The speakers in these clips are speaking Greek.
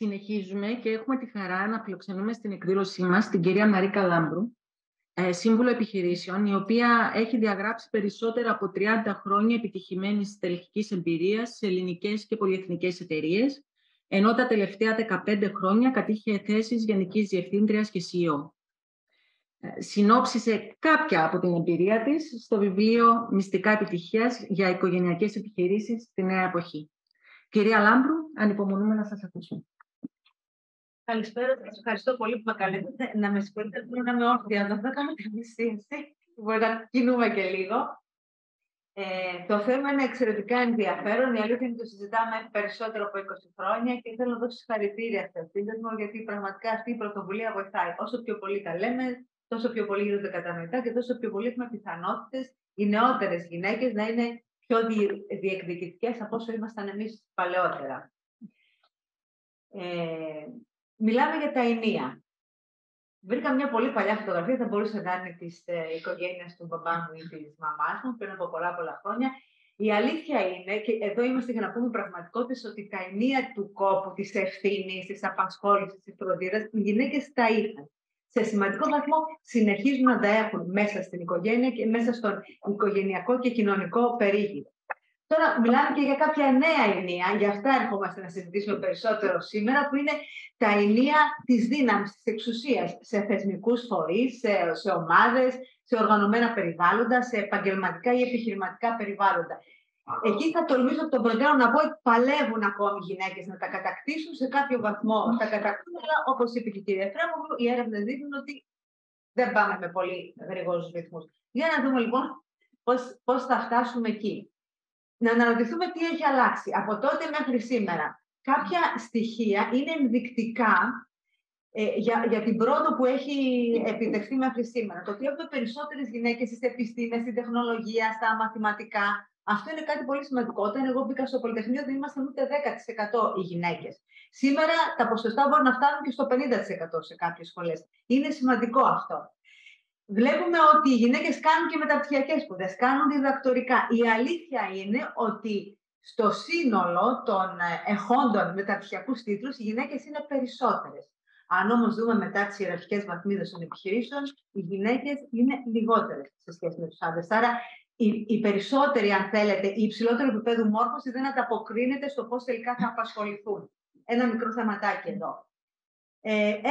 Συνεχίζουμε και έχουμε τη χαρά να φιλοξενούμε στην εκδήλωσή μας την κυρία Μαρίκα Λάμπρου, σύμβουλο επιχειρήσεων, η οποία έχει διαγράψει περισσότερα από 30 χρόνια επιτυχημένης τελεχικής εμπειρίας σε ελληνικές και πολυεθνικές εταιρείες, ενώ τα τελευταία 15 χρόνια κατήχε θέσεις γενικής διευθύντριας και CEO. Συνόψισε κάποια από την εμπειρία της στο βιβλίο «Μυστικά επιτυχίας για οικογενειακές επιχειρήσεις στη νέα εποχή». Κυρία Λάμπρου, ανυπομονούμε να σας ακούσουμε. Καλησπέρα, σας ευχαριστώ πολύ που με καλέσατε. Να με συγχωρείτε, πρέπει να είμαι όρθια, να δεν κάνω τη μισήση. Μπορεί να κινούμε και λίγο. Το θέμα είναι εξαιρετικά ενδιαφέρον. Η αλήθεια είναι ότι το συζητάμε περισσότερο από 20 χρόνια και θέλω να δώσω συγχαρητήρια σε αυτήν, γιατί πραγματικά αυτή η πρωτοβουλία βοηθάει. Όσο πιο πολύ τα λέμε, τόσο πιο πολύ γίνονται κατανοητά και τόσο πιο πολύ έχουμε πιθανότητες οι νεότερες γυναίκες να είναι πιο διεκδικητικές από όσο ήμασταν εμείς παλαιότερα. Μιλάμε για τα ενία. Βρήκα μια πολύ παλιά φωτογραφία, θα μπορούσε να είναι της οικογένειας του μπαμπά μου ή της μαμάς μου, πριν από πολλά χρόνια. Η αλήθεια είναι, και εδώ είμαστε για να πούμε πραγματικότητες, ότι τα ενία του κόπου, της ευθύνης, της απασχόλησης, της φροντίδας, οι γυναίκες τα είχαν. Σε σημαντικό βαθμό συνεχίζουν να τα έχουν μέσα στην οικογένεια και μέσα στον οικογενειακό και κοινωνικό περίγυρο. Τώρα μιλάμε και για κάποια νέα ενία, γι' αυτά ερχόμαστε να συζητήσουμε περισσότερο σήμερα, που είναι τα ενία της δύναμης, της εξουσίας, σε θεσμικούς φορείς, σε ομάδες, σε οργανωμένα περιβάλλοντα, σε επαγγελματικά ή επιχειρηματικά περιβάλλοντα. Εκεί θα τολμήσω από τον προτέρων να πω ότι παλεύουν ακόμη οι γυναίκες να τα κατακτήσουν, σε κάποιο βαθμό τα κατακτούν, αλλά όπως είπε και η κυρία Εφρέμογλου, οι έρευνες δείχνουν ότι δεν πάμε με πολύ γρήγορους ρυθμούς. Για να δούμε λοιπόν πώς θα φτάσουμε εκεί. Να αναρωτηθούμε τι έχει αλλάξει από τότε μέχρι σήμερα. Κάποια στοιχεία είναι ενδεικτικά για την πρόοδο που έχει επιτευχθεί μέχρι σήμερα. Το ότι έχουμε περισσότερες γυναίκες στις επιστήμες, στην τεχνολογία, στα μαθηματικά, αυτό είναι κάτι πολύ σημαντικό. Όταν εγώ μπήκα στο Πολυτεχνείο δεν ήμασταν ούτε 10% οι γυναίκες. Σήμερα τα ποσοστά μπορούν να φτάνουν και στο 50% σε κάποιες σχολές. Είναι σημαντικό αυτό. Βλέπουμε ότι οι γυναίκες κάνουν και μεταπτυχιακές σπουδές, κάνουν διδακτορικά. Η αλήθεια είναι ότι στο σύνολο των εχόντων μεταπτυχιακούς τίτλους οι γυναίκες είναι περισσότερες. Αν όμως δούμε μετά τις ιεραρχικές βαθμίδες των επιχειρήσεων, οι γυναίκες είναι λιγότερες σε σχέση με τους άντρες. Άρα οι περισσότεροι, αν θέλετε, η υψηλότερη επίπεδου μόρφωση δεν ανταποκρίνεται στο πώς τελικά θα απασχοληθούν. Ένα μικρό θεματάκι εδώ.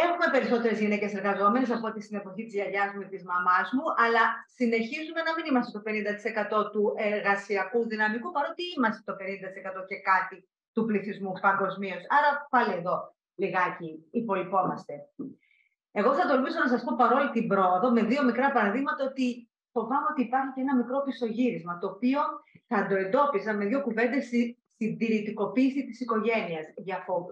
Έχουμε περισσότερες γυναίκες εργαζόμενες από ό,τι στην εποχή της γιαγιάς μου ή της μαμάς μου, αλλά συνεχίζουμε να μην είμαστε στο 50% του εργασιακού δυναμικού, παρότι είμαστε στο 50% και κάτι του πληθυσμού παγκοσμίως. Άρα πάλι εδώ λιγάκι υπολοιπόμαστε. Εγώ θα τολμήσω να σας πω παρόλη την πρόοδο, με δύο μικρά παραδείγματα, ότι φοβάμαι ότι υπάρχει και ένα μικρό πισωγύρισμα, το οποίο θα το εντόπιζα με δύο κουβέντες συντηρητικοποίηση της οικογένειας,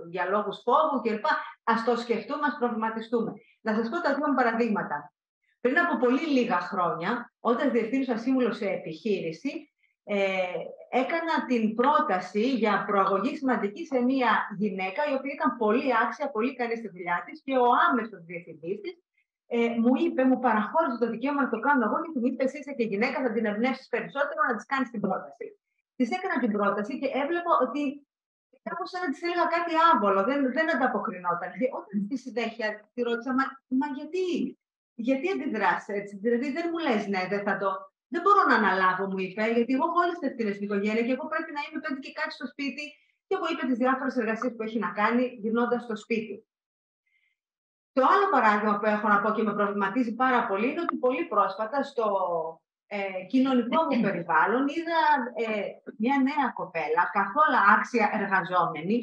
για λόγους φόβου κλπ. Ας το σκεφτούμε, ας προβληματιστούμε. Να σας πω τα δύο παραδείγματα. Πριν από πολύ λίγα χρόνια, όταν διευθύνουσα σύμβουλο σε επιχείρηση, έκανα την πρόταση για προαγωγή σημαντική σε μια γυναίκα, η οποία ήταν πολύ άξια, πολύ καλή στη δουλειά της, και ο άμεσος διευθυντής της μου παραχώρησε το δικαίωμα να το κάνω εγώ, γιατί μου είπε: εσύ είσαι και γυναίκα, θα την εμπνεύσεις περισσότερο να της κάνεις την πρόταση. Της έκανα την πρόταση και έβλεπα ότι κάπως σαν να της έλεγα κάτι άβολο, δεν ανταποκρινόταν. Όταν στη συνέχεια τη ρώτησα, μα γιατί αντιδράσεις έτσι, δηλαδή δεν μου λες ναι, δεν μπορώ να αναλάβω, μου είπε, γιατί εγώ έχω όλες τις ευθύνες στην οικογένεια και εγώ πρέπει να είμαι πέντε και κάτι στο σπίτι, και μου είπε τις διάφορες εργασίες που έχει να κάνει γυρνώντας στο σπίτι. Το άλλο παράδειγμα που έχω να πω και με προβληματίζει πάρα πολύ είναι ότι πολύ πρόσφατα στο κοινωνικό μου περιβάλλον είδα μια νέα κοπέλα, καθόλου άξια εργαζόμενη,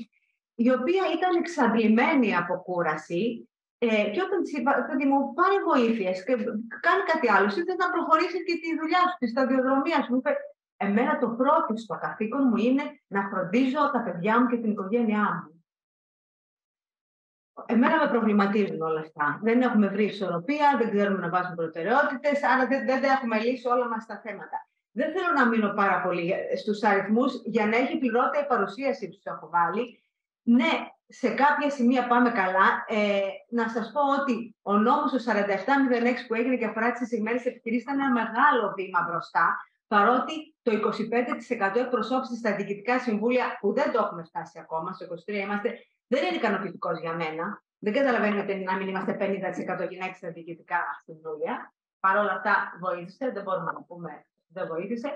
η οποία ήταν εξαντλημένη από κούραση, και όταν της είπα: παιδί μου, πάρε βοήθειες και κάνει κάτι άλλο, ήθελε να προχωρήσει και τη δουλειά σου, τη σταδιοδρομία σου. Μου είπε: εμένα το πρώτο στο καθήκον μου είναι να φροντίζω τα παιδιά μου και την οικογένειά μου. Εμένα με προβληματίζουν όλα αυτά. Δεν έχουμε βρει ισορροπία, δεν ξέρουμε να βάζουμε προτεραιότητες, άρα δεν έχουμε λύσει όλα μας τα θέματα. Δεν θέλω να μείνω πάρα πολύ στους αριθμούς για να έχει πληρότητα η παρουσίαση που σου έχω βάλει. Ναι, σε κάποια σημεία πάμε καλά. Να σας πω ότι ο νόμος 4706 που έγινε και αφορά τις εισηγμένες επιχειρήσεις ήταν ένα μεγάλο βήμα μπροστά, παρότι το 25% εκπροσώπηση στα διοικητικά συμβούλια, που δεν το έχουμε φτάσει ακόμα, στο 23 είμαστε, δεν είναι ικανοποιητικός για μένα. Δεν καταλαβαίνετε να μην είμαστε 50% γυναίκες στα διοικητικά συμβούλια. Παρ' όλα αυτά βοήθησε, δεν μπορούμε να πούμε δεν βοήθησε.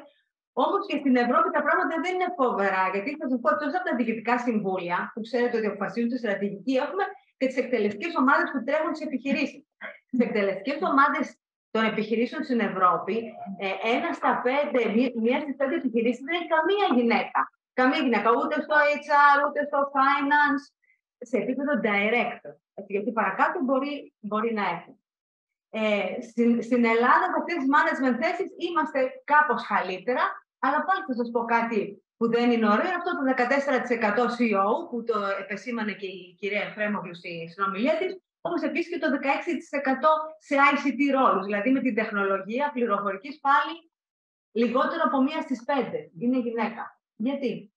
Όμως και στην Ευρώπη τα πράγματα δεν είναι φοβερά. Γιατί θα σας πω, εκτός από τα διοικητικά συμβούλια, που ξέρετε ότι αποφασίζουν τη στρατηγική, έχουμε και τις εκτελεστικές ομάδες που τρέχουν τις επιχειρήσεις. Τις εκτελεστικές ομάδες των επιχειρήσεων στην Ευρώπη, μία στις 5 επιχειρήσεις δεν έχει καμία γυναίκα. Καμία γυναίκα, ούτε στο HR, ούτε στο finance, σε επίπεδο director. Γιατί παρακάτω μπορεί να έχουν. Στην Ελλάδα, από αυτές τις management θέσεις, είμαστε κάπως καλύτερα, αλλά πάλι θα σας πω κάτι που δεν είναι ωραίο. Αυτό το 14% CEO, που το επεσήμανε και η κυρία Εφρέμογλου στη συνομιλία της, όμως επίσης και το 16% σε ICT ρόλους, δηλαδή με την τεχνολογία πληροφορικής πάλι λιγότερο από 1 στις 5 είναι γυναίκα. Γιατί?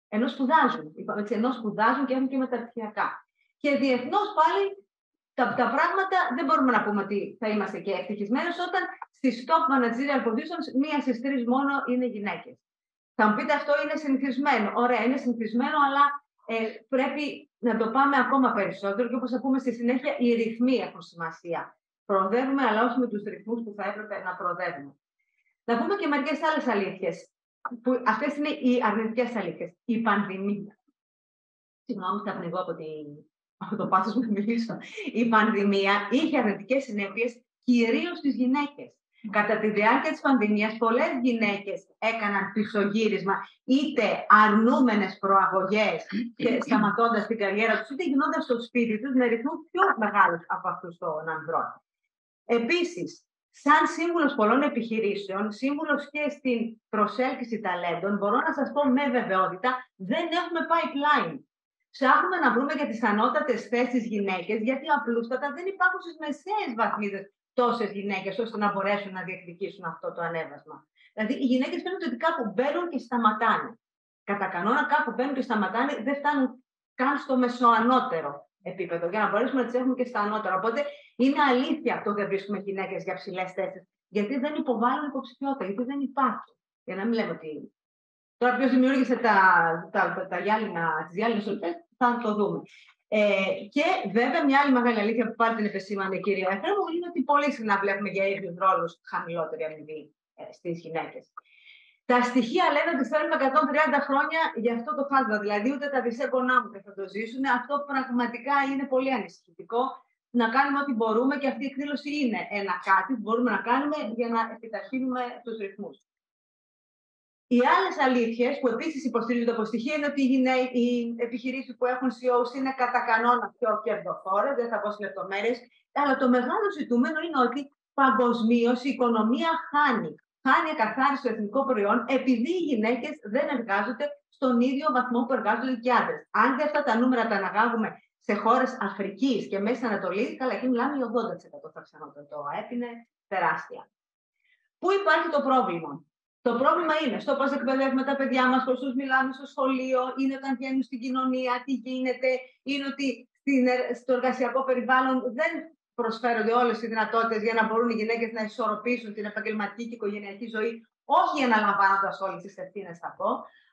Ενώ σπουδάζουν και έχουν και μεταπτυχιακά. Και διεθνώς πάλι τα πράγματα δεν μπορούμε να πούμε ότι θα είμαστε και ευτυχισμένες όταν στις top managerial positions 1 στις 3 μόνο είναι γυναίκες. Θα μου πείτε αυτό είναι συνηθισμένο. Ωραία, είναι συνηθισμένο, αλλά πρέπει να το πάμε ακόμα περισσότερο και όπως θα πούμε στη συνέχεια, οι ρυθμοί έχουν σημασία. Προοδεύουμε, αλλά όχι με τους ρυθμούς που θα έπρεπε να προοδεύουμε. Να πούμε και μερικές άλλες αλήθειες. Αυτές είναι οι αρνητικές αλήθειες. Η πανδημία. Συγγνώμη, θα πνιγώ από το πάθος μου να μιλήσω. Η πανδημία είχε αρνητικές συνέπειες κυρίως στις γυναίκες. Κατά τη διάρκεια της πανδημίας, πολλές γυναίκες έκαναν πισωγύρισμα, είτε αρνούμενες προαγωγές και σταματώντας την καριέρα τους, είτε γινώντας στο σπίτι τους με ρυθμούς πιο μεγάλους από αυτούς των ανδρών. Επίσης, σαν σύμβουλος πολλών επιχειρήσεων, σύμβουλος και στην προσέλκυση ταλέντων, μπορώ να σας πω με βεβαιότητα, δεν έχουμε pipeline. Ψάχνουμε να βρούμε για τις ανώτατες θέσεις γυναίκες, γιατί απλούστατα δεν υπάρχουν στις μεσαίες βαθμίδες τόσες γυναίκες, ώστε να μπορέσουν να διεκδικήσουν αυτό το ανέβασμα. Δηλαδή, οι γυναίκες φαίνεται ότι κάπου μπαίνουν και σταματάνε. Κατά κανόνα, κάπου μπαίνουν και σταματάνε, δεν φτάνουν καν στο μεσοανώτερο επίπεδο, για να μπορέσουμε να τις έχουμε και στα ανώτερα. Οπότε, είναι αλήθεια αυτό δεν βρίσκουμε γυναίκες για ψηλές θέσεις, γιατί δεν υποβάλλουν υποψηφιότητα, γιατί δεν υπάρχει. Για να μην λέμε ότι. Τώρα, ποιος δημιούργησε τις γυάλινες ορφές, θα το δούμε. Και βέβαια, μια άλλη μεγάλη αλήθεια που πάλι την επεσήμανε η κυρία Εφρέμογλου είναι ότι πολύ συχνά βλέπουμε για ίδιους ρόλους χαμηλότερη αμοιβή στις γυναίκες. Τα στοιχεία λένε ότι θέλουμε 130 χρόνια για αυτό το χάσμα. Δηλαδή, ούτε τα δισέγγονά μου δεν θα το ζήσουν. Αυτό πραγματικά είναι πολύ ανησυχητικό. Να κάνουμε ό,τι μπορούμε και αυτή η εκδήλωση είναι ένα κάτι που μπορούμε να κάνουμε για να επιταχύνουμε τους ρυθμούς. Οι άλλες αλήθειες που επίσης υποστηρίζονται από στοιχεία είναι ότι οι επιχειρήσεις που έχουν CEOs είναι κατά κανόνα πιο κερδοφόρες, δεν θα πω στις λεπτομέρειες, αλλά το μεγάλο ζητούμενο είναι ότι παγκοσμίως η οικονομία χάνει. Χάνει ακαθάριστο εθνικό προϊόν επειδή οι γυναίκες δεν εργάζονται στον ίδιο βαθμό που εργάζονται και οι άντρες. Αν δεν αυτά τα νούμερα τα αναγάγουμε σε χώρες Αφρικής και Μέσης Ανατολής, καλά, εκεί μιλάμε για 80% θα ξαναδώ. Το ΑΕΠ είναι τεράστια. Πού υπάρχει το πρόβλημα? Το πρόβλημα είναι στο πώς εκπαιδεύουμε τα παιδιά μας, πώς τους μιλάμε στο σχολείο, είναι όταν βγαίνουν στην κοινωνία, τι γίνεται, είναι ότι στο εργασιακό περιβάλλον δεν προσφέρονται όλες οι δυνατότητες για να μπορούν οι γυναίκες να ισορροπήσουν την επαγγελματική και οικογενειακή ζωή, όχι αναλαμβάνοντας όλες τις ευθύνες, θα πω.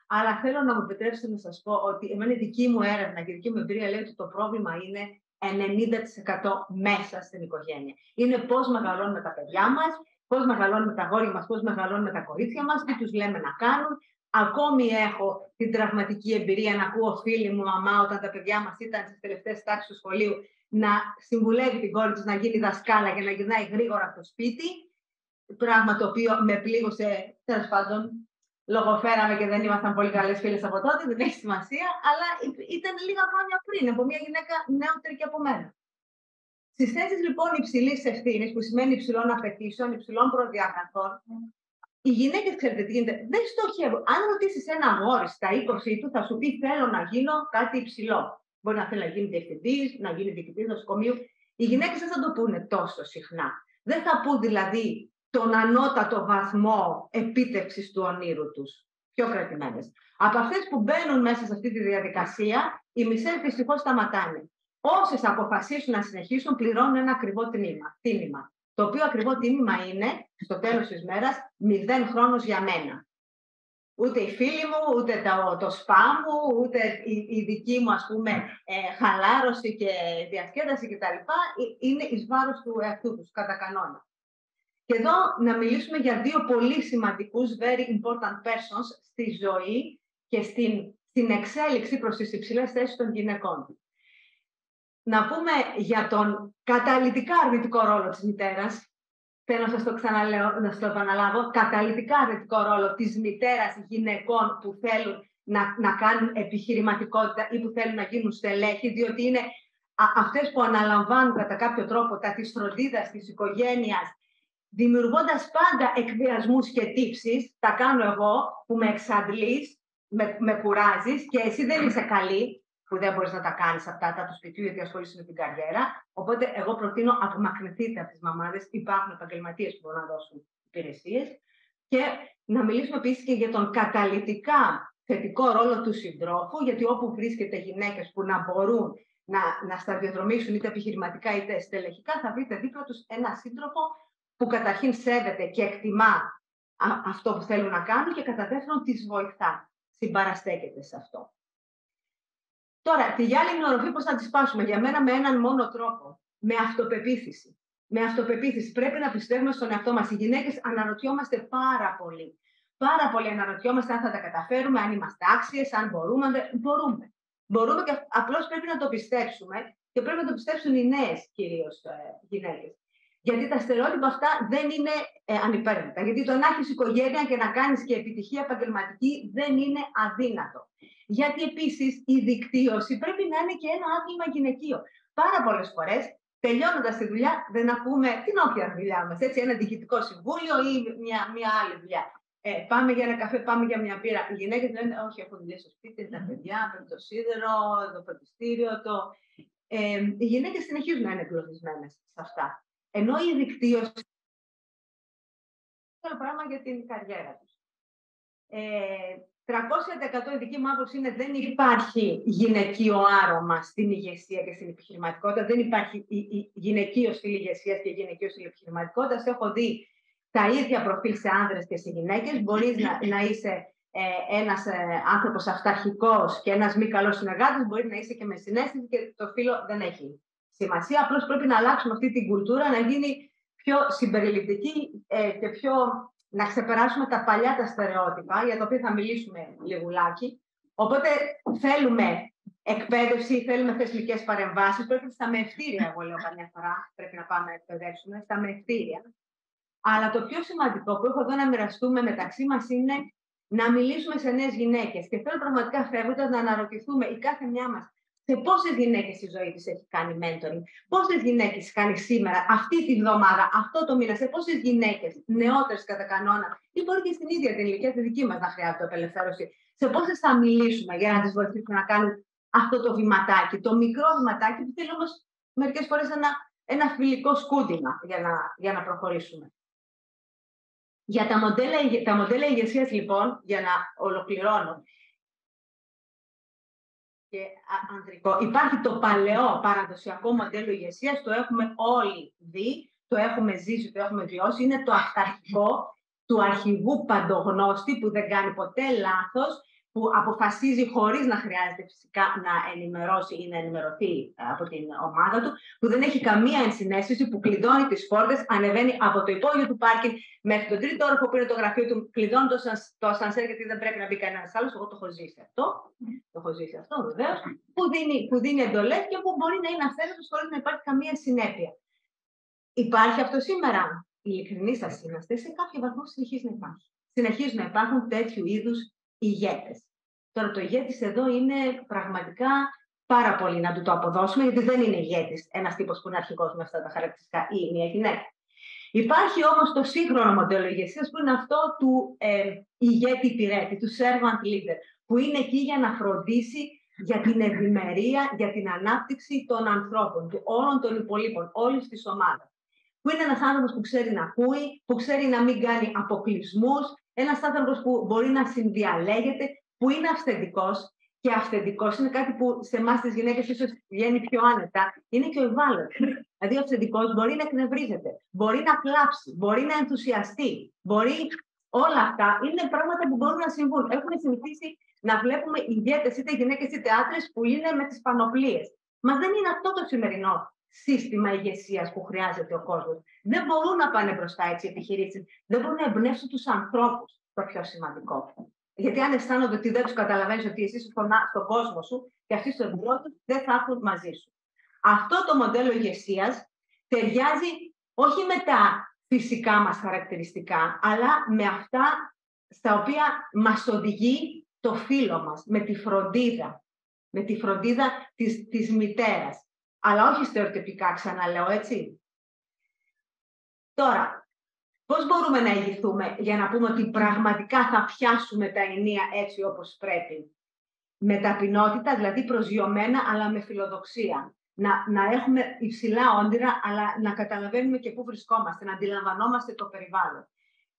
Αλλά θέλω να μου επιτρέψετε να σας πω ότι εμένα η δική μου έρευνα και η δική μου εμπειρία λέει ότι το πρόβλημα είναι 90% μέσα στην οικογένεια. Είναι πώς μεγαλώνουμε τα παιδιά μας, πώς μεγαλώνουμε τα αγόρια μας, πώς μεγαλώνουμε τα κορίτσια μας, τι τους λέμε να κάνουν. Ακόμη έχω την τραυματική εμπειρία να ακούω φίλη μου, μαμά, όταν τα παιδιά μας ήταν στις τελευταίες τάξεις του σχολείου, να συμβουλεύει την κόρη της να γίνει δασκάλα και να γυρνάει γρήγορα στο σπίτι. Πράγμα το οποίο με πλήγωσε, τέλος πάντων. Λογοφέραμε και δεν ήμασταν πολύ καλές φίλες από τότε, δεν έχει σημασία, αλλά ήταν λίγα χρόνια πριν από μια γυναίκα νεότερη και από μένα. Στις θέσεις λοιπόν υψηλής ευθύνης, που σημαίνει υψηλών απαιτήσεων, υψηλών προδιαγραφών, οι γυναίκες, ξέρετε τι γίνεται, δεν στοχεύουν. Αν ρωτήσεις ένα αγόρι στα 20 του, θα σου πει: θέλω να γίνω κάτι υψηλό. Μπορεί να θέλει να γίνει διευθυντής, να γίνει διοικητής νοσοκομείου. Οι γυναίκες δεν θα το πούνε τόσο συχνά. Δεν θα πούν δηλαδή τον ανώτατο βαθμό επίτευξης του ονείρου τους. Πιο κρατημένες. Από αυτές που μπαίνουν μέσα σε αυτή τη διαδικασία, οι μισές δυστυχώς σταματάνε. Όσες αποφασίσουν να συνεχίσουν, πληρώνουν ένα ακριβό τίμημα. Το οποίο ακριβό τίμημα είναι, στο τέλος της μέρας, 0 χρόνος για μένα. Ούτε οι φίλοι μου, ούτε το σπα μου, ούτε η δική μου, ας πούμε, χαλάρωση και διασκέδαση κτλ. Είναι εις βάρος του εαυτού τους, κατά κανόνα. Και εδώ να μιλήσουμε για δύο πολύ σημαντικούς, very important persons, στη ζωή και στην εξέλιξη προς τις υψηλές θέσεις των γυναικών. Να πούμε για τον καταλυτικά αρνητικό ρόλο της μητέρας. Θέλω να σας το ξαναλέω, να σας το επαναλάβω. Καταλυτικά αρνητικό ρόλο της μητέρας γυναικών που θέλουν να κάνουν επιχειρηματικότητα ή που θέλουν να γίνουν στελέχη, διότι είναι αυτές που αναλαμβάνουν κατά κάποιο τρόπο τα της φροντίδας της οικογένειας, δημιουργώντας πάντα εκβιασμούς και τύψεις. Τα κάνω εγώ που με εξαντλείς, με κουράζεις και εσύ δεν είσαι καλή, που δεν μπορείς να τα κάνεις αυτά τα του σπιτιού γιατί ασχολείσαι με την καριέρα. Οπότε εγώ προτείνω απομακρυνθείτε από τις μαμάδες. Υπάρχουν επαγγελματίες που μπορούν να δώσουν υπηρεσίες. Και να μιλήσουμε επίσης και για τον καταλυτικά θετικό ρόλο του συντρόφου, γιατί όπου βρίσκεται γυναίκες που να μπορούν να σταδιοδρομήσουν είτε επιχειρηματικά είτε στελεχικά, θα βρείτε δίπλα τους ένα σύντροφο που καταρχήν σέβεται και εκτιμά αυτό που θέλουν να κάνουν και κατά δεύτερον τις βοηθά, συμπαραστέκεται σε αυτό. Τώρα, τη γυάλινη οροφή πώς θα τη σπάσουμε? Για μένα με έναν μόνο τρόπο, με αυτοπεποίθηση. Με αυτοπεποίθηση. Πρέπει να πιστεύουμε στον εαυτό μας. Οι γυναίκες αναρωτιόμαστε πάρα πολύ. Πάρα πολύ αναρωτιόμαστε αν θα τα καταφέρουμε, αν είμαστε άξιες, αν μπορούμε. Μπορούμε. Μπορούμε και απλώς πρέπει να το πιστέψουμε και πρέπει να το πιστέψουν οι νέες κυρίως γυναίκες. Γιατί τα στερεότυπα αυτά δεν είναι ανυπέρβλητα. Γιατί το να έχεις οικογένεια και να κάνεις και επιτυχία επαγγελματική δεν είναι αδύνατο. Γιατί επίσης η δικτύωση πρέπει να είναι και ένα άθλημα γυναικείο. Πάρα πολλές φορές, τελειώνοντας τη δουλειά, δεν ακούμε την όποια δουλειά μας. Έτσι, ένα διοικητικό συμβούλιο ή μια άλλη δουλειά. Πάμε για ένα καφέ, πάμε για μια μπύρα. Οι γυναίκες λένε: όχι, έχω δουλειές στο σπίτι, τα παιδιά, πρέπει το σίδερο, το φροντιστήριο. Οι γυναίκες συνεχίζουν να είναι εγκλωβισμένες σε αυτά. Ενώ η δικτύωση είναι ένα πράγμα για την καριέρα τους. 300% η δική μου άποψη είναι δεν υπάρχει γυναικείο άρωμα στην ηγεσία και στην επιχειρηματικότητα. Δεν υπάρχει γυναικείο στυλ ηγεσίας και γυναικείο στυλ επιχειρηματικότητας. Έχω δει τα ίδια προφίλ σε άνδρες και σε γυναίκες. Μπορείς να είσαι ένας άνθρωπος αυταρχικός και ένας μη καλός συνεργάτης. Μπορεί να είσαι και με συναίσθηση και το φύλο δεν έχει σημασία. Απλώς πρέπει να αλλάξουμε αυτή την κουλτούρα, να γίνει πιο συμπεριληπτική και πιο... να ξεπεράσουμε τα παλιά τα στερεότυπα, για τα οποία θα μιλήσουμε λιγουλάκι. Οπότε θέλουμε εκπαίδευση, θέλουμε θεσμικές παρεμβάσεις. Πρέπει στα μεευτήρια, εγώ λέω καμιά φορά, πρέπει να πάμε να εκπαιδεύσουμε, στα μεευτήρια. Αλλά το πιο σημαντικό που έχω εδώ να μοιραστούμε μεταξύ μας είναι να μιλήσουμε σε νέες γυναίκες. Και θέλω πραγματικά φεύγοντας να αναρωτηθούμε η κάθε μια μας σε πόσες γυναίκες η ζωή της έχει κάνει mentoring, πόσες γυναίκες κάνει σήμερα, αυτή τη βδομάδα, αυτό το μήνα, σε πόσες γυναίκες, νεότερες κατά κανόνα, ή μπορεί και στην ίδια την ηλικία τη δική μας να χρειάζεται απελευθέρωση, σε πόσες θα μιλήσουμε για να τις βοηθήσουμε να κάνουν αυτό το βηματάκι, το μικρό βηματάκι που θέλει όμως μερικές φορές ένα φιλικό σκούντιμα για να προχωρήσουμε. Για τα μοντέλα ηγεσίας, λοιπόν, για να ολοκληρώνω, και ανδρικό. Υπάρχει το παλαιό παραδοσιακό μοντέλο ηγεσίας, το έχουμε όλοι δει, το έχουμε ζήσει, το έχουμε βιώσει. Είναι το αυταρχικό του αρχηγού παντογνώστη που δεν κάνει ποτέ λάθος, που αποφασίζει χωρίς να χρειάζεται φυσικά να ενημερώσει ή να ενημερωθεί από την ομάδα του, που δεν έχει καμία ενσυναίσθηση, που κλειδώνει τις πόρτες, ανεβαίνει από το υπόγειο του πάρκινγκ μέχρι τον τρίτο όροφο που είναι το γραφείο του, κλειδώνει το ασανσέρ γιατί δεν πρέπει να μπει κανένας άλλος. Εγώ το έχω ζήσει αυτό. Το έχω ζήσει αυτό βεβαίως. Που δίνει εντολές και που μπορεί να είναι αυθαίρετος χωρίς να υπάρχει καμία συνέπεια. Υπάρχει αυτό σήμερα? Ειλικρινοί σας είμαστε, σε κάποιο βαθμό συνεχίζει να υπάρχει. Συνεχίζουν να υπάρχουν τέτοιου είδους ηγέτες. Τώρα το ηγέτης εδώ είναι πραγματικά πάρα πολύ να του το αποδώσουμε, γιατί δεν είναι ηγέτης ένας τύπος που είναι αρχηγός με αυτά τα χαρακτηριστικά ή μια γυναίκα. Υπάρχει όμως το σύγχρονο μοντέλο ηγεσίας που είναι αυτό του ηγέτη υπηρέτη, του servant leader, που είναι εκεί για να φροντίσει για την ευημερία, για την ανάπτυξη των ανθρώπων, όλων των υπολείπων, όλης της ομάδας. Που είναι ένας άνθρωπος που ξέρει να ακούει, που ξέρει να μην κάνει αποκλεισμούς, ένας άνθρωπος που μπορεί να συνδιαλέγεται, που είναι αυθεντικός. Και αυθεντικός είναι κάτι που σε εμάς τις γυναίκες ίσως βγαίνει πιο άνετα, είναι και ο ευάλωτος. Δηλαδή ο αυθεντικός μπορεί να εκνευρίζεται, μπορεί να κλάψει, μπορεί να ενθουσιαστεί, μπορεί Όλα αυτά είναι πράγματα που μπορούν να συμβούν. Έχουμε συνηθίσει να βλέπουμε ηγέτες, είτε γυναίκες είτε άντρες, που είναι με τις πανοπλίες. Μα δεν είναι αυτό το σημερινό σύστημα ηγεσίας που χρειάζεται ο κόσμος. Δεν μπορούν να πάνε μπροστά έτσι οι επιχειρήσεις. Δεν μπορούν να εμπνεύσουν τους ανθρώπους, το πιο σημαντικό. Γιατί αν αισθάνονται ότι δεν τους καταλαβαίνεις, ότι εσύ στον κόσμο σου και αυτοί στον εμπειρό τους, δεν θα έρθουν μαζί σου. Αυτό το μοντέλο ηγεσίας ταιριάζει όχι με τα φυσικά μας χαρακτηριστικά, αλλά με αυτά στα οποία μας οδηγεί το φύλο μας, με τη φροντίδα. Με τη φροντίδα της μητέρας. Αλλά όχι στερεοτυπικά, ξαναλέω, έτσι. Τώρα, πώς μπορούμε να ηγηθούμε για να πούμε ότι πραγματικά θα πιάσουμε τα ενία έτσι όπως πρέπει? Με ταπεινότητα, δηλαδή προσγειωμένα, αλλά με φιλοδοξία. Να έχουμε υψηλά όνειρα, αλλά να καταλαβαίνουμε και πού βρισκόμαστε, να αντιλαμβανόμαστε το περιβάλλον.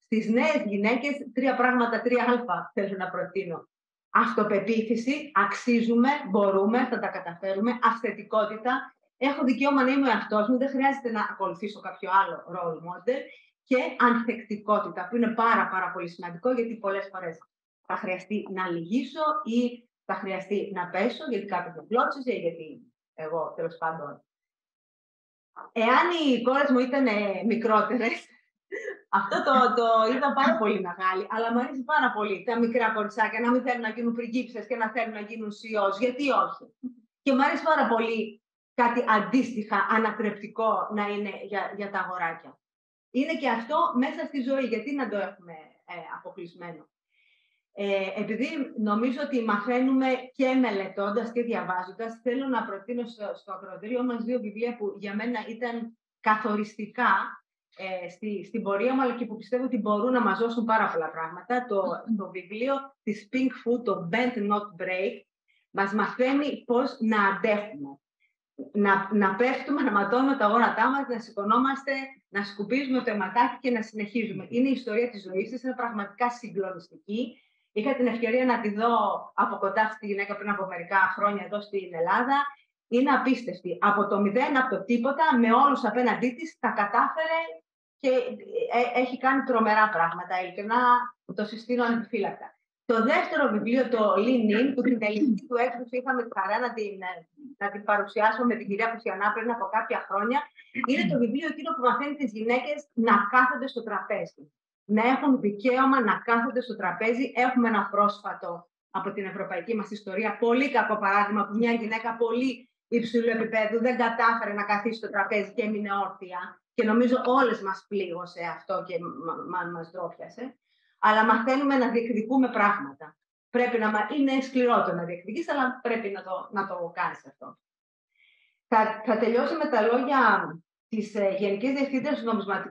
Στις νέες γυναίκες, 3 πράγματα, 3α θέλω να προτείνω. Αυτοπεποίθηση, αξίζουμε, μπορούμε, θα τα καταφέρουμε. Αυθεντικότητα, έχω δικαίωμα να είμαι ο εαυτός μου, δεν χρειάζεται να ακολουθήσω κάποιο άλλο role model. Και ανθεκτικότητα, που είναι πάρα πολύ σημαντικό, γιατί πολλές φορές θα χρειαστεί να λυγίσω ή θα χρειαστεί να πέσω, γιατί κάποιος με πλώτσιζε, γιατί εγώ, τέλος πάντων. Εάν οι κόρες μου ήταν μικρότερες, αυτό το είδα πάρα πολύ μεγάλη, αλλά μου αρέσει πάρα πολύ τα μικρά κοριτσάκια να μην θέλουν να γίνουν πριγκίπισσες και να θέλουν να γίνουν CEOs, γιατί όχι. Και μου αρέσει πάρα πολύ κάτι αντίστοιχα ανατρεπτικό να είναι για τα αγοράκια. Είναι και αυτό μέσα στη ζωή, γιατί να το έχουμε αποκλεισμένο. Επειδή νομίζω ότι μαθαίνουμε και μελετώντας και διαβάζοντας, θέλω να προτείνω στο ακροατήριο μας 2 βιβλία που για μένα ήταν καθοριστικά στην πορεία μου, αλλά και που πιστεύω ότι μπορούν να μας δώσουν πάρα πολλά πράγματα. Το βιβλίο της Pink Food, το Bend Not Break, μας μαθαίνει πώς να αντέχουμε. Να πέφτουμε, να ματώνουμε τα γόνατά μας, να σηκωνόμαστε, να σκουπίζουμε το αιματάκι και να συνεχίζουμε. Είναι η ιστορία της ζωής της, είναι πραγματικά συγκλονιστική. Είχα την ευκαιρία να τη δω από κοντά αυτή τη γυναίκα πριν από μερικά χρόνια εδώ στην Ελλάδα. Είναι απίστευτη. Από το μηδέν, από το τίποτα, με όλους απέναντί της, τα κατάφερε και έχει κάνει τρομερά πράγματα. Ειλικρινά το συστήνω ανεπιφύλακτα. Το δεύτερο βιβλίο, το Lean In, που την τελική του έκδοση είχαμε τη χαρά να την παρουσιάσουμε με την κυρία Κουσιανά πριν από κάποια χρόνια, είναι το βιβλίο εκείνο που μαθαίνει τις γυναίκες να κάθονται στο τραπέζι. Να έχουν δικαίωμα να κάθονται στο τραπέζι. Έχουμε ένα πρόσφατο από την ευρωπαϊκή μας ιστορία, πολύ κακό παράδειγμα, που μια γυναίκα πολύ υψηλού επίπεδου δεν κατάφερε να καθίσει στο τραπέζι και έμεινε όρθια. Και νομίζω όλες μας πλήγωσε αυτό και μας ντρόπιασε. Αλλά μαθαίνουμε να διεκδικούμε πράγματα. Πρέπει είναι σκληρό το να διεκδικείς, αλλά πρέπει να το κάνεις αυτό. Θα τελειώσω με τα λόγια της Γενικής Διευθύντριας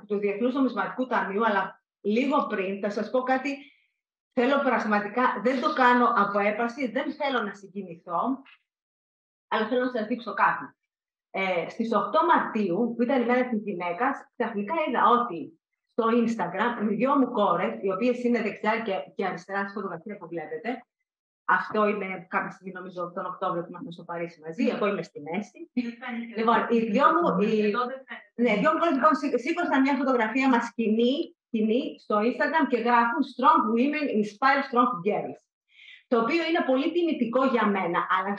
του Διεθνούς Νομισματικού Ταμείου, αλλά λίγο πριν θα σας πω κάτι. Θέλω πραγματικά, δεν το κάνω από έπαση, δεν θέλω να συγκινηθώ, αλλά θέλω να σας δείξω κάτι. Στις 8 Μαρτίου, που ήταν η μέρα της γυναίκας, ξαφνικά είδα ότι στο Instagram, οι 2 μου κόρες, οι οποίες είναι δεξιά και αριστερά στη φωτογραφία που βλέπετε, αυτό είναι κάποια στιγμή, νομίζω, τον Οκτώβριο που είμαστε στο Παρίσι μαζί, εγώ είμαι στη μέση. Λοιπόν, οι 2 μου κόρες σήκωσαν μια φωτογραφία μας κοινή στο Instagram και γράφουν Strong Women Inspire Strong Girls. Το οποίο είναι πολύ τιμητικό για μένα, αλλά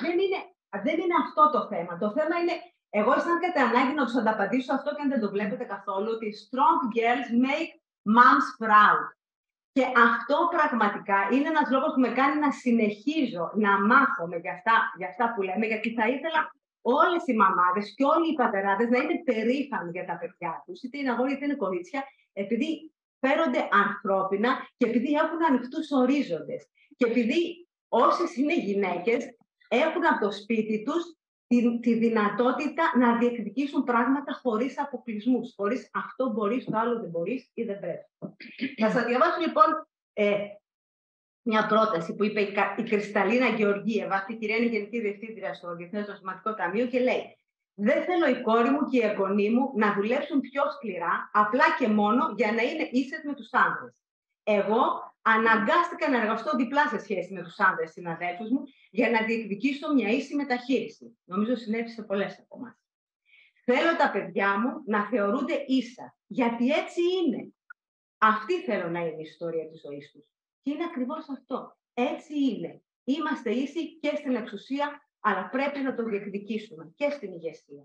δεν είναι αυτό το θέμα. Το θέμα είναι, εγώ αισθάνθηκα ανάγκη να τους ανταπαντήσω αυτό και αν δεν το βλέπετε καθόλου, ότι strong girls make moms proud. Και αυτό πραγματικά είναι ένας λόγος που με κάνει να συνεχίζω να μάθομαι για αυτά που λέμε, γιατί θα ήθελα όλες οι μαμάδες και όλοι οι πατεράδες να είναι περήφανοι για τα παιδιά τους, είτε είναι αγόρια είτε είναι κορίτσια, επειδή φέρονται ανθρώπινα και επειδή έχουν ανοιχτούς ορίζοντες. Και επειδή όσες είναι γυναίκες έχουν από το σπίτι τους τη δυνατότητα να διεκδικήσουν πράγματα χωρίς αποκλεισμούς. Χωρίς αυτό μπορείς, το άλλο δεν μπορείς ή δεν πρέπει. Θα σας διαβάσω λοιπόν μια πρόταση που είπε η Κρυσταλίνα Γεωργίευα, αυτή η κυρία είναι Γενική Διευθύντρια στο Διεθνές Νομισματικό Ταμείο και λέει: δεν θέλω η κόρη μου και οι εγγονοί μου να δουλέψουν πιο σκληρά, απλά και μόνο για να είναι ίσες με τους άνδρες. Εγώ αναγκάστηκα να εργαστώ διπλά σε σχέση με τους άνδρες συναδέλφους μου για να διεκδικήσω μια ίση μεταχείριση. Νομίζω συνέβη σε πολλές από εμάς. Θέλω τα παιδιά μου να θεωρούνται ίσα, γιατί έτσι είναι. Αυτή θέλω να είναι η ιστορία της ζωής τους. Και είναι ακριβώς αυτό. Έτσι είναι. Είμαστε ίσοι και στην εξουσία, αλλά πρέπει να το διεκδικήσουμε και στην ηγεσία.